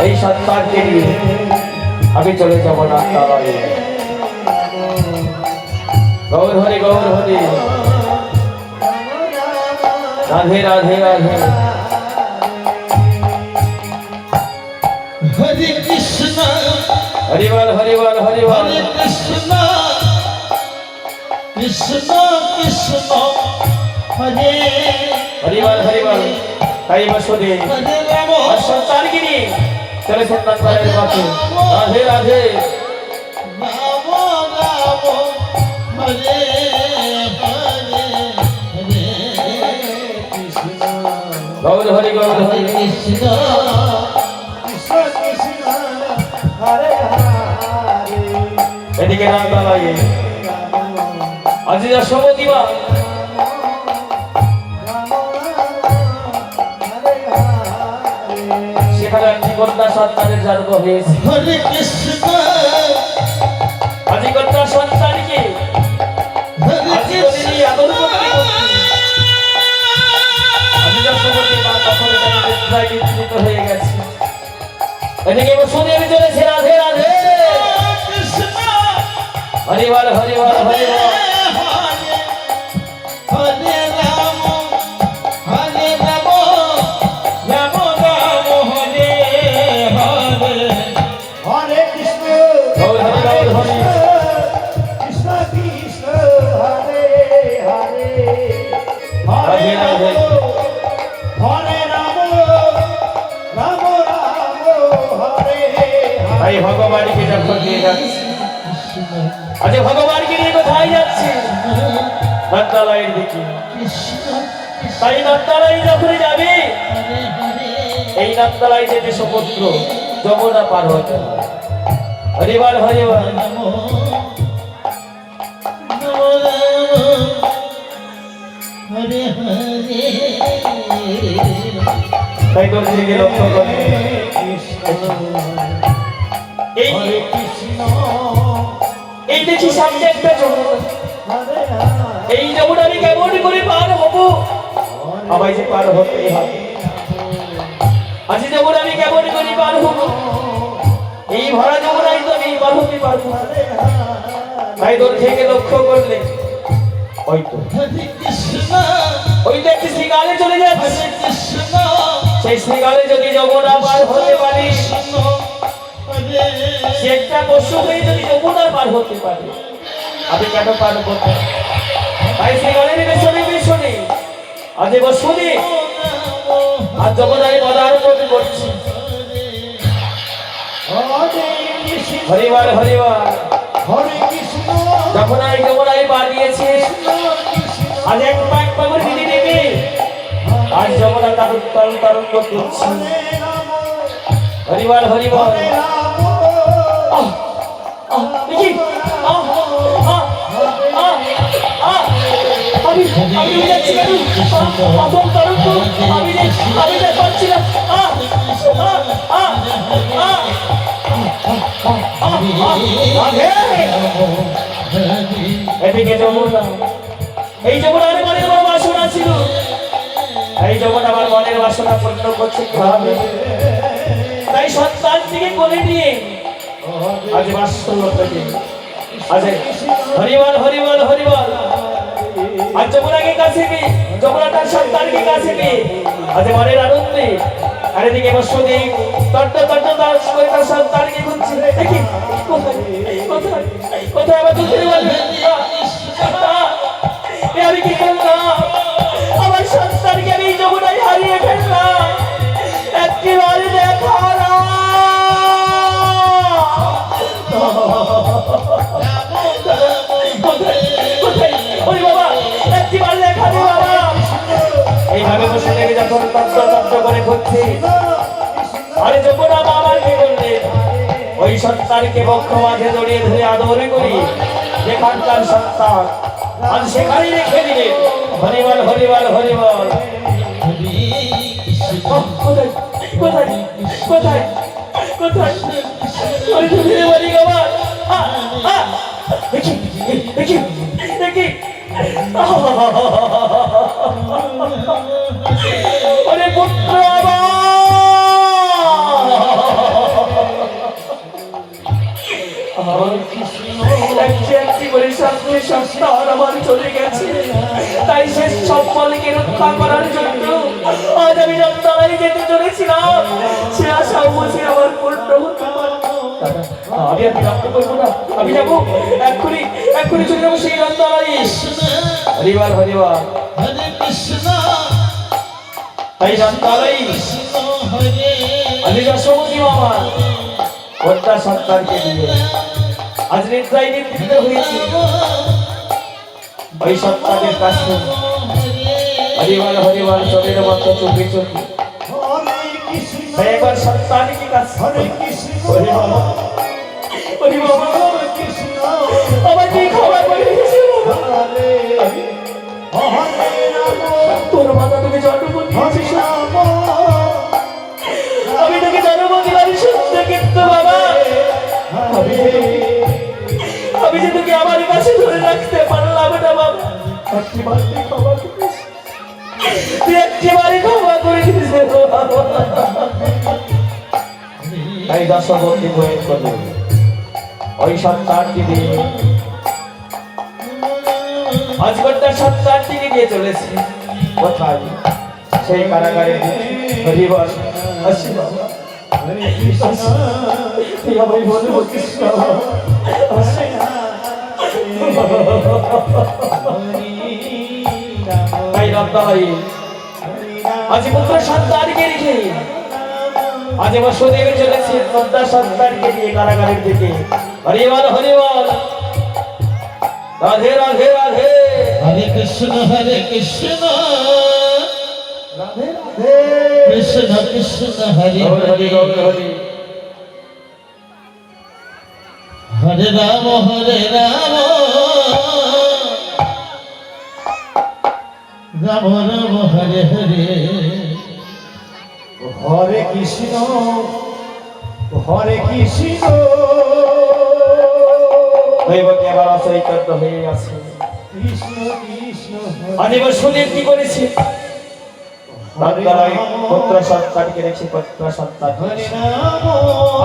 এই সন্তানকে নিয়ে আমি চলে যাবো নাট্যালয়ে। গৌর হরি গৌর হরি, রাধে রাধে রাধে। হরে কৃষ্ণ হরিবল হরিবল হরিবল, হরে কৃষ্ণ কৃষ্ণ কৃষ্ণ হরে হরিবল হরিবল। তাই বসুদে হরে রাম আর সন্তানকে নিয়ে চলে সন্তান বাড়ির পথে। রাধে রাধে। রাম রাম হরে হরে হরে কৃষ্ণ গৌর হরি গৌর হরে হরি। কৃষ্ণ কৃষ্ণ কৃষ্ণ হরে হরে এদিকে নাট্যালয়ে আজ যশোমতীমা সেখানে একটি কন্যা সন্তানের জন্ম হয়েছে। হরে কৃষ্ণ আজি কন্যা সন্তানকে হরে আজি কৃষ্ণ বলিনি আদর করতে করতে আজি যশোমতীমা তখন তার নিদ্রায় নিদ্রিত হয়ে গেছে। এদিকে বসুদেব চলেছে রাধে রাধে। হরিবল হরিবল হরিবল। হরে রাম হরে রাম রাম রাম হরে হরে হরে কৃষ্ণ গৌর হরি গৌর হরি। কৃষ্ণ কৃষ্ণ হরে হরে রাধে রাধে। হরে রাম রাম রাম হরে তাই ভগবানকে যখন নিয়ে যাচ্ছে, আজ ভগবানকে নিয়ে কোথায় যাচ্ছে? নাট্যালয়ের দিকে। তাই নাট্যালয়ে যখন যাবে, এই নাট্যালয় যেতে সমুদ্র যমুনা পার হতে হয়। হরিবল হরিবল। হরে হরে তাই তোর দিকে লক্ষ্য করে এই এই দেখি সামনে একটা যমুনা। এই যমুনা আমি কেমন করে পার হব? আমায় যে পার হতেই হবে। আজ যমুনা আমি কেমন করে পার হব? এই ভরা যমুনায় তো আমি পার হতে পারবো না। তাই তোর থেকে লক্ষ্য করলে ওই তো ওই তো একটি শ্রীকালে চলে যাচ্ছে। সেই শ্রীকালে যদি যমুনা পার হতে পারিস, সে একটা পশু হয়ে যদি যমুনা পার হতে পারে, আমি কেন পারবো না? তাই শ্রীকালের পেছনে পেছনে আজ বসুনি আর যমুনায় পদার্পণ করছি। হরিবার হরিবার। যমুনায় যমুনায় পা দিয়েছে, আজ এক পা করে দিদি দেবে। আজ যমুনা তারুণ তারুণ তারুণ করছি। হরিবার হরিবার। আমি যাচ্ছি কেন? আমি পাচ্ছি না। এদিকে যমুনা, এই যমুনা আমার মনের বড় বাসনা ছিল। এই যমুনা আমার মনের বাসনা পূর্ণ করছে কিভাবে? তাই সন্তান থেকে কোলে নিয়ে আজ বাস্তবতাকে আজ হরিবল হরিবল হরিবল। আজ যমুনাকে কাছে পেয়ে, যমুনা তার সন্তানকে কাছে পেয়ে আজ মনের আনন্দে আর এদিকে বসুদেব তট্ট তট্ট দাস করে তার সন্তানকে খুঁজছে। দেখি কোথায় কোথায় কোথায় আমার দুধের বলবে? আমি কি করলাম? আমার সন্তানকে আমি যমুনায় হারিয়ে ফেললাম। একটিবার দেখা না। এইভাবে বসে থেকে যখন তত্ত্ব তত্ত্ব করে খুঁজছি, আরে যমুনা বাবার কি করলেন? ওই সন্তানকে বক্ষ মাঝে জড়িয়ে ধরে আদর করি, যেখানকার সন্তান আজ সেখানেই রেখে দিলেন। হরিবল হরিবল হরিবল। কোথায় কোথায় কোথায় কোথায়? দেখি দেখি দেখি। ওরে পুত্র আমার একটি একটি করে সাথে সন্তান আমার চলে গেছে, তাই সে সম্পলকে রক্ষা করার জন্য আজ আমি রক্তবাড়ি যেতে চলেছিলাম। সে আশা বসে আমার পূর্ণ হতে পারে। আমি আর বিলম্ব করবো না, আমি যাবো এক্ষুনি, এক্ষুনি চলে যাবো সেই রক্তবাড়ি। হরিবার হরিবার হরে কৃষ্ণ এই রক্তবাড়ি কৃষ্ণ হরে আমি যশোমতী মামা কন্যা সন্তানকে দিয়ে আজ নিদ্রায় নিদ্রিত হয়েছি। ওই সন্তানের কাছে হরিবার হরিবার চলের মতো চোখে চোখে হরে কৃষ্ণ একবার সন্তানকে কাছে হরে কৃষ্ণ হরি বাবা, হরি বাবা, হরে কৃষ্ণ আমার কি ক্ষমা করে দিয়েছে বাবা? হরে হরে রাম তোর মাতা তুমি জন্ম হরে দিয়েছিস, রাম আমি তোকে জন্ম দিলাম সত্য, কিন্তু বাবা আমি যে তোকে আমার কাছে ধরে রাখতে পারলাম না বাবা। একটিবার তুই ক্ষমা করিস, তুই একটিবারই ক্ষমা করে দিস বাবা। তাই দশবর্তী বয়ে করবে ওই সন্তানটি দিয়ে আজগরটার সন্তানটিকে নিয়ে চলেছে কোথায়? সেই কারাগারে। হরিবল আসি বাবা, হরে কৃষ্ণ তুই আমায় বলে বলছিস বাবা, আসি। তাই রক্তাই আজ পুত্র সন্তানকে রেখে আজ বসুদেবে চলেছে কন্যা সন্তানকে নিয়ে কারাগারের দিকে। হরিবল হরিবল, রাধে রাধে রাধে হরে কৃষ্ণ রাধে রাধে কৃষ্ণ কৃষ্ণ হরে গৌর হরি গৌর হরি। হরে রাম রাম রাম হরে হরে হরে কৃষ্ণ দৈবকে আবার অচৈতন্য হয়ে আছে। কৃষ্ণ কৃষ্ণ আজ এবার সুদেব কি করেছে? রক্তালয় পুত্র সন্তানকে রেখে পুত্র সন্তান হরে রাম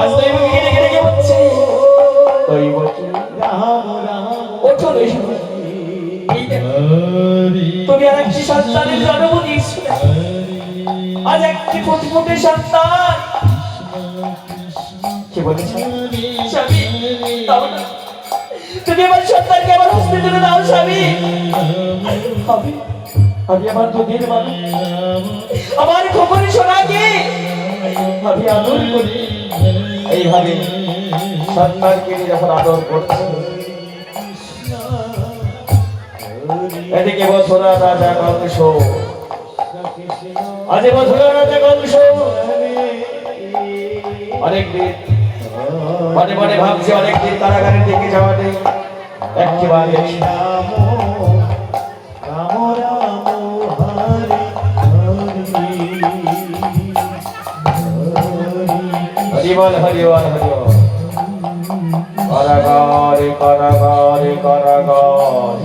আজ দৈবকে ডেকে ডেকে বলছে, দৈবকে রাম রাম ওঠো দৈব, তুমি আর একটি সন্তানের জন্ম দিয়েছো। আজ একটি ফুটফুটে সন্তান। কি বলেছে স্বামী? দাও না, তুমি আমার সন্তানকে আমার হস্তে তুলে দাও স্বামী। আমি আমার দুধের মানুষ, আমার খবরে শোনাকে আমি আদর করি। এইভাবে সন্তানকে নিয়ে যখন আদর করছে, এদিকে মথুরা রাজা কংস, আজ মথুরা রাজা কংস অনেকদিন মনে মনে ভাবছে অনেকদিন কারাগারের দিকে যাওয়া নেই, একটিবার রাম রাম রাম হরে হরিবল হরিবল হরিবল। কারাগারে কারাগারে কারাগার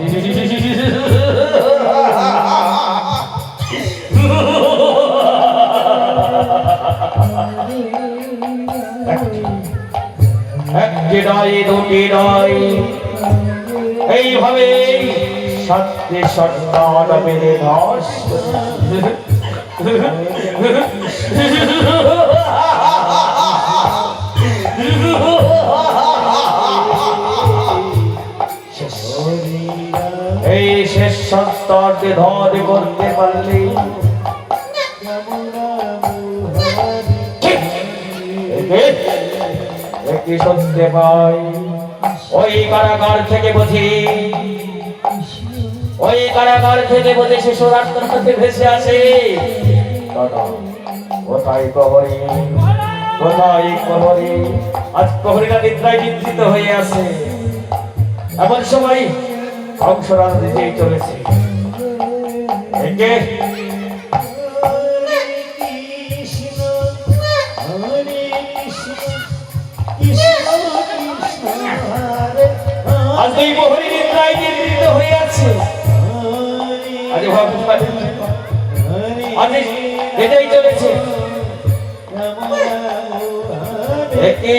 একটি নয় দুটি নয়, এইভাবে সাতটি সন্তান বেঁধে ধস। এই শেষ সন্তানকে ধর করতে পারলে কি শুনতে পাই? ওই কারাগার থেকে বুঝি, ওই কারাগার থেকে বুঝি শিশুর আত্মহত্যা ভেসে আসে। কোথায় প্রহরী, কোথায় প্রহরী? আজ প্রহরীরা নিদ্রায় নিদ্রিত হয়ে আছে। এমন সময় কংসরাজ দিতেই চলেছে। একে আজ দুই প্রহরী নিদ্রায় নিদ্রিত হয়ে আছে। আজ ভগবান আজ এটাই চলেছে। একই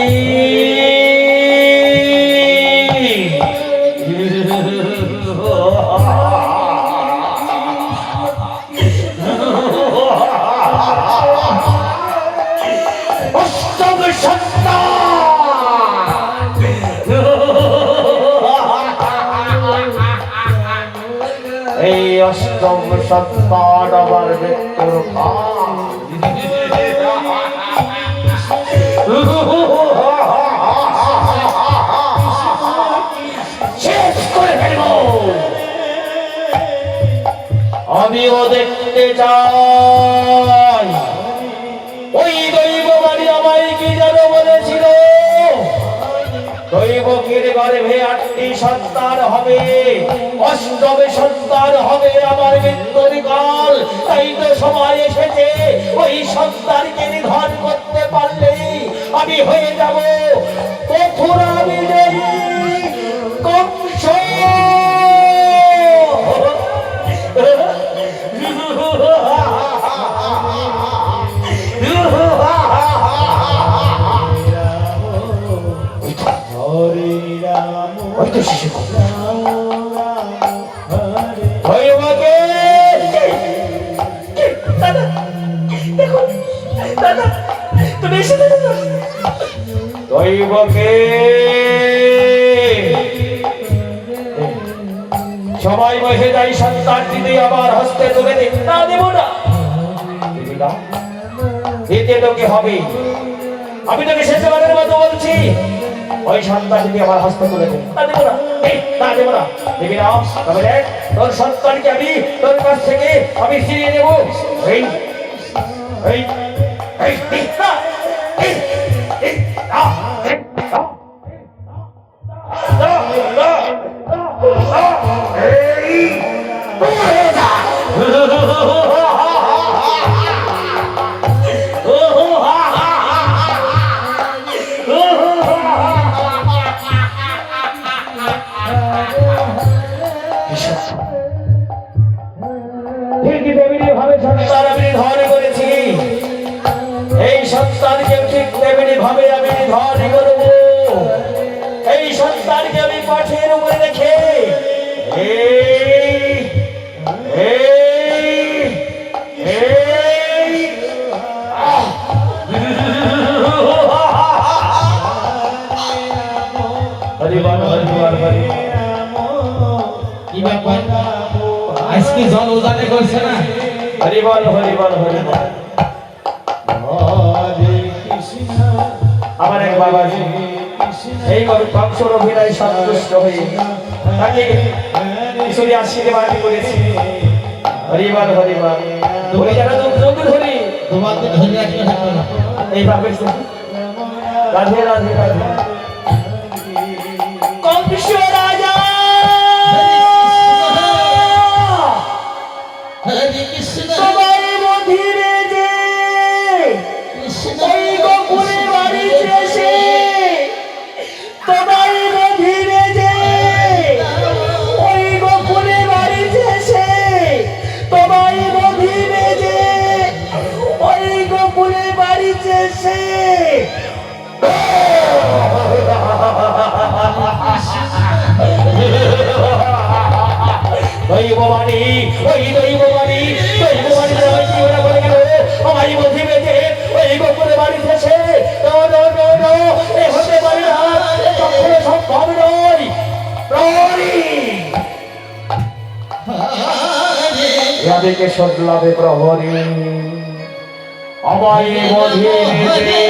এই অষ্টম সন্তান আমার মৃত্যুর কাল। শেষ করে ফেলবো। আমিও দেখতে চাই ওই দৈব বাড়ি আমায় কি যেন বলেছিল, দৈবকীর গর্ভে 8টি সন্তান হবে, অষ্টমে সন্তান হবে আমার মৃত্যুর কাল। তাই তো সময় এসেছে, ওই সন্তানকে নিধন করতে পারলেই আমি হয়ে যাব মথুরা বিজয়ী কংস। হরে রাম ওই তো শিশু রাম রাম হরে দৈবকে দাদা দেখো, দাদা তুমি এসে দেখো। দৈবকে সবাই বসে যাই, সন্তানটি দিয়ে আমার হস্তে তুলে দিন। না দেব না, দিবি না? দিতে তোকে হবে। আমি তোকে শেষবারের মতো বলছি, ওই সন্তানটি দিয়ে আমার হস্তে তুলে দিন। না দেব না, না দেব না, দিবি না? তবে দেখ, তোর সন্তানকে আমি তোর কাছ থেকে আমি ফিরিয়ে নেব। এই এই এই না, এই এই না, এই না, না, না, না, এই দূরে যা। ঠিকই তেমনি ভাবে সন্তান আমি নিধন করেছি, এই সন্তানকে ঠিক তেমনি ভাবে আমি নিধন করব। এই সন্তানকে আমি পাঠের উপরে রেখে এই এই এই আহ! হরি বল হরি বল হরি বল। কি ব্যাপার আজকে জল উদানে করছে না? হরি বল হরি বল হরি বল। হরে কৃষ্ণ আমার এক বাবা এই কংসর অভিনয় সন্তুষ্ট হয়ে তাকে ঈশ্বরী আশীর্বাদ করেছি। হরিবার হরিবার ধরে যারা যোগ্য ধরি তোমাকে ধরে রাখতে থাকবে না। এইভাবে রাধে রাধে রাধে। কংস রাজা হরে কৃষ্ণ সবাই মধিরে যে কৃষ্ণ ওই গোকুলে বাড়িতে এসে সবাই মধিরে যে ওই গোকুলে বাড়িতে এসে সবাই মধিরে যে ওই গোকুলে বাড়িতে এসে দৈববাণী ওই দৈববাণী দৈববাণী জীবনে বলে গেল আমায় মধ্যে বেঁধে ওই গোপনে বাড়ি এসে এ হতে পারে না, এ কখনো সম্ভব নয়। প্রহরী ইয়াদেরকে সদলাভে প্রহরী আমায় মধ্যে বেঁধে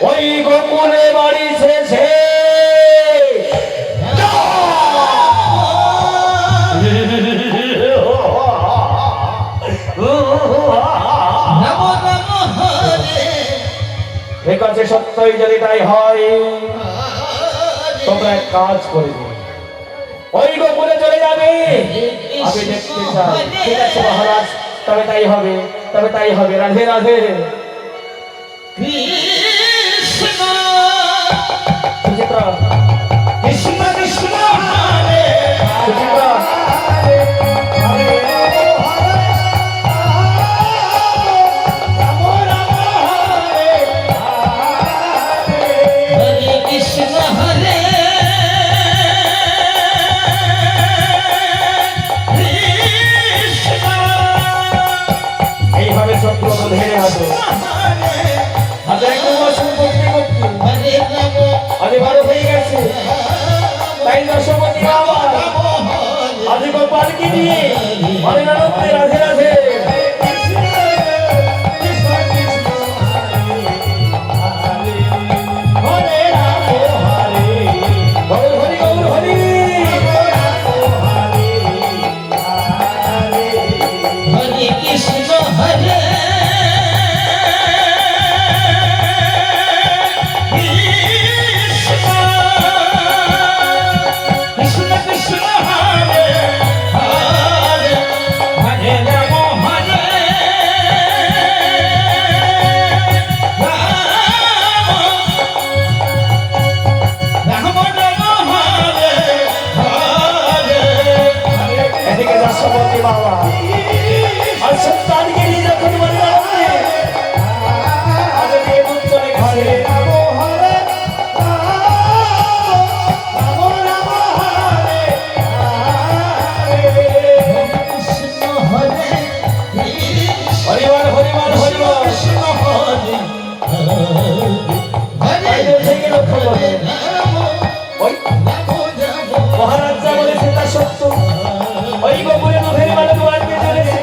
ওই গোপনে বাড়ি শেষে নমো নমো হরে ঠিক আছে, সত্যই যদি তাই হয় তোমরা এক কাজ করবে, ওই গোকুলে চলে যাবে। আমি দেখতে চাই। ঠিক আছে মহারাজ, তবে তাই হবে, তবে তাই হবে। রাধে রাধে। কৃষ্ণ সুচিত্রা কৃষ্ণ কৃষ্ণ হরে সুচিত্রা হরে কৃষ্ণ হরে কৃষ্ণ এইভাবে শত্রু ধরে আসো। হাতে একটু বসুন করতে করতে হরে রাম আজ ভালো হয়ে গেছে তাই দশপতি বাবা আজ গোপালকে নিয়ে অনেক আনন্দে রাধে রাধে হরে রাম হরে হরি হরি গৌর হরি হরে কৃষ্ণ হরে কৃষ্ণ কৃষ্ণ কৃষ্ণ হরে হরে হরে রাম হরে রাম রাম হরে হরে এদিকে দশপতি বাবা আর সন্তানকে নিয়ে যখন বললাম আজ নিয়ে দুধ চলে গেছে হরে রাম হরে রাম রাম হরে হরে কৃষ্ণ হরে কৃষ্ণ হরিবল হরিবল হরিবল কৃষ্ণ হরে হরে বাইরে থেকে লক্ষ্য করবে ওই মহারাজ যা বলেছে তা সত্য ওই গোপুরে দুধের বালক বাড়তে চলেছে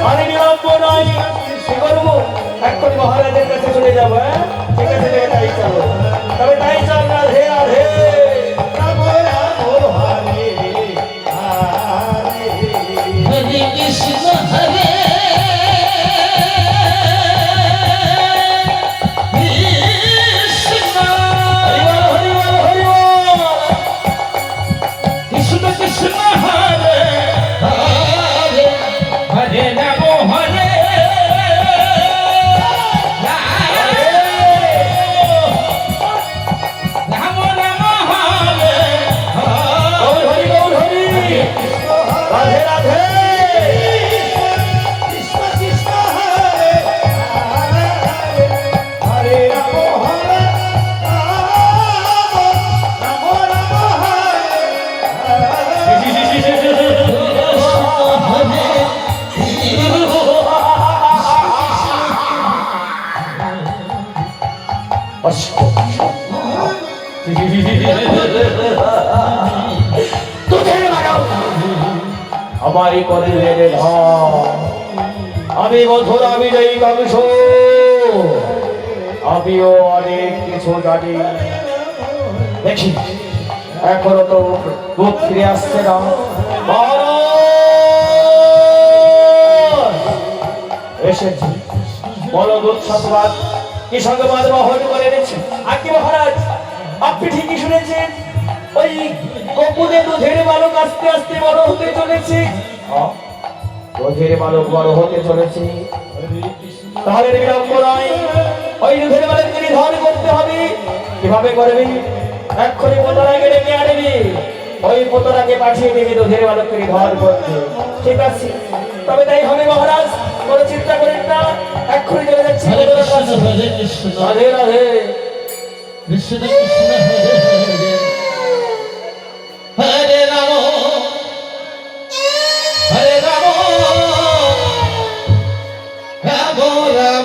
আমি বিলম্ব নয় কি করবো এক্ষুনি মহারাজের কাছে চলে যাবো হ্যাঁ ঠিক আছে তবে তাই চলো তবে তাই চল রাধে রাধে রাম রাম হরে হরে হরে কৃষ্ণ হরে কৃষ্ণ হরিবল হরিবল হরিবল কৃষ্ণ কৃষ্ণ হরে হরে হরে রাম হরে রাম রাম হরে গৌর হরি গৌর হরি রাধে রাধে কৃষ্ণ কৃষ্ণ হরে হরে হরে রাম হরে রাম রাম হরে তোদের মানব আমারই করে লেগে আমি মধুরা বিজয়ী কংস আমিও অনেক কিছু জানি দেখি এখনো তো দুধ ফিরে আসছে না মহারাজ! এসেছি বলো দুধ সংবাদ কি সংবাদ বহন করে এনেছে আগে মহারাজ আপনি ঠিকই শুনেছেন ওই গোপুরে দুধের বালক আস্তে আস্তে বড় হতে চলেছে দুধের বালক বড় হতে চলেছে তাহলে বিলম্ব নয় ওই দুধের বালককে নিধন করতে হবে কিভাবে করবে এক্ষুনি পোতরাকে ডেকে আনবি ওই পোতরাকে পাঠিয়ে দেবে দুধের বালককে নিধন করতে ঠিক আছে তবে তাই হবে মহারাজ কোনো চিন্তা করেন না এক্ষুনি চলে যাচ্ছি হরে পোতরার কৃষ্ণ কাছে। হরে কৃষ্ণ রাধে রাধে কৃষ্ণ কৃষ্ণ হরে হরে হরে রাম হরে রাম রাম রাম